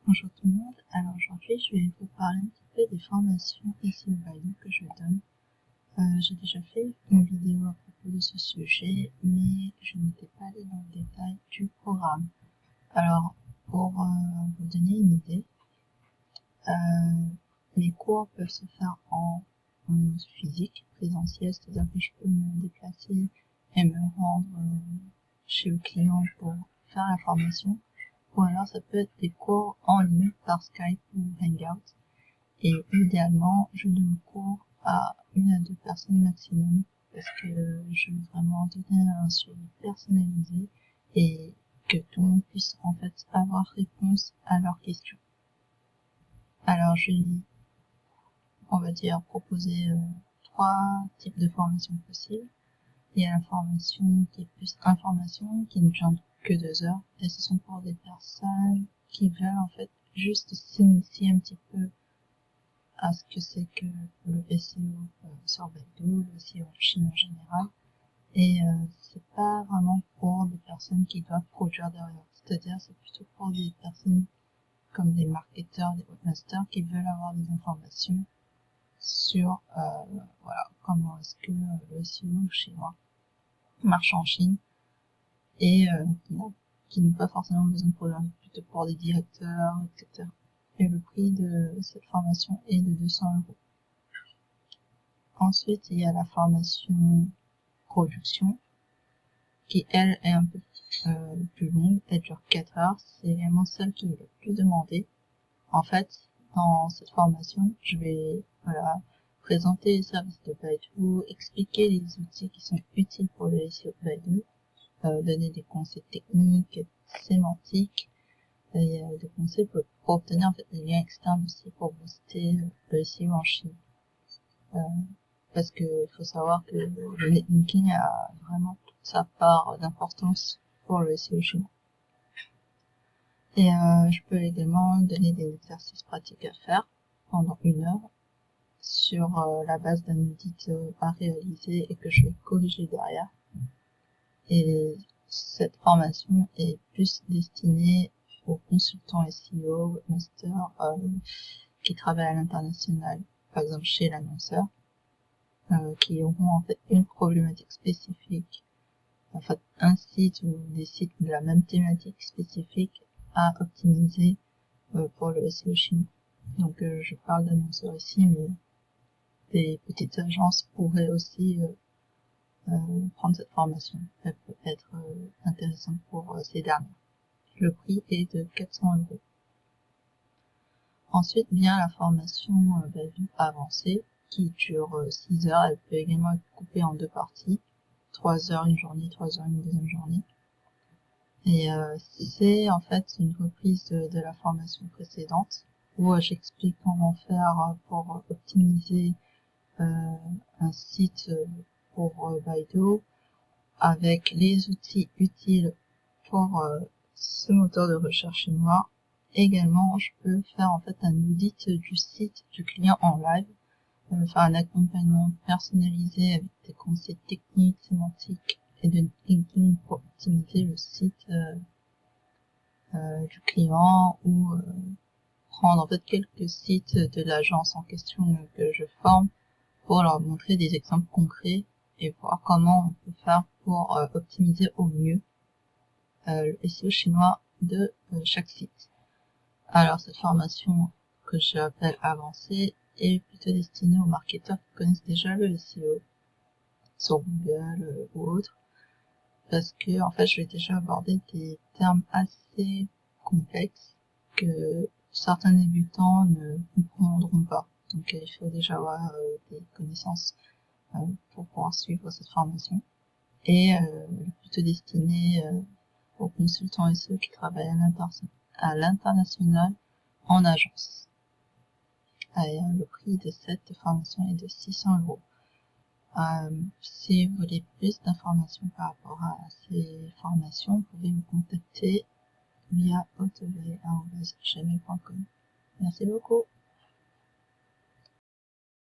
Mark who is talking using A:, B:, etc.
A: Bonjour tout le monde, alors aujourd'hui je vais vous parler un petit peu des formations SEO Value que je donne. J'ai déjà fait une vidéo à propos de ce sujet, mais je n'étais pas allée dans le détail du programme. Alors, pour vous donner une idée, les cours peuvent se faire en physique, présentiel, c'est-à-dire que je peux me déplacer et me rendre chez le client pour faire la formation. Ou alors ça peut être des cours en ligne par Skype ou Hangout. Et idéalement, je donne cours à 1 à 2 personnes maximum parce que je veux vraiment donner un suivi personnalisé et que tout le monde puisse en fait avoir réponse à leurs questions. Alors je vais, on va dire, proposer 3 types de formations possibles. Il y a la formation qui est plus information, qui ne dure que 2 heures, et ce sont pour des personnes qui veulent en fait juste s'initier un petit peu à ce que c'est que le SEO sur Baidu, le SEO en Chine en général, et c'est pas vraiment pour des personnes qui doivent produire derrière, c'est-à-dire c'est plutôt pour des personnes comme des marketeurs, des webmasters qui veulent avoir des informations sur voilà, comment est-ce que le SEO chinois marche en Chine et qui n'ont pas forcément besoin de programmer, plutôt pour des directeurs, etc. Et le prix de cette formation est de 200 euros. Ensuite, il y a la formation production, qui elle est un peu plus longue, elle dure 4 heures, c'est également celle qui est le plus demandée. En fait, dans cette formation, je vais présenter les services de Baidu, expliquer les outils qui sont utiles pour le SEO de Baidu, donner des conseils techniques, sémantiques, et des conseils pour obtenir en fait des liens externes aussi pour booster le SEO en Chine. Parce que il faut savoir que le netlinking a vraiment toute sa part d'importance pour le SEO chinois. Et je peux également donner des exercices pratiques à faire pendant 1 heure sur la base d'un audit à réaliser et que je vais corriger derrière. Et cette formation est plus destinée aux consultants SEO, webmasters qui travaillent à l'international, par exemple chez l'annonceur, qui auront en fait une problématique spécifique, en fait un site ou des sites de la même thématique spécifique à optimiser pour le SEO chinois. Donc je parle d'annonceurs ici, mais des petites agences pourraient aussi prendre cette formation. Elle peut être intéressante pour ces dernières. Le prix est de 400 euros. Ensuite vient la formation Baidu avancée qui dure 6 heures. Elle peut également être coupée en 2 parties. 3 heures une journée, 3 heures une deuxième journée. Et c'est en fait une reprise de la formation précédente où j'explique comment faire pour optimiser un site pour Baidu avec les outils utiles pour ce moteur de recherche chinois. Également, je peux faire en fait un audit du site du client en live, faire un accompagnement personnalisé avec des conseils techniques, sémantiques et de linking pour optimiser le site du client ou prendre en fait quelques sites de l'agence en question que je forme pour leur montrer des exemples concrets et voir comment on peut faire pour optimiser au mieux le SEO chinois de chaque site. Alors cette formation que j'appelle avancée est plutôt destinée aux marketeurs qui connaissent déjà le SEO sur Google ou autre, parce que en fait je vais déjà aborder des termes assez complexes que certains débutants ne comprendront pas. Donc il faut déjà avoir des connaissances pour pouvoir suivre cette formation, et plutôt destiné aux consultants SEO qui travaillent à l'international en agence. Et le prix de cette formation est de 600 euros. Si vous voulez plus d'informations par rapport à ces formations, vous pouvez me contacter via hotv@gmail.com. Merci beaucoup.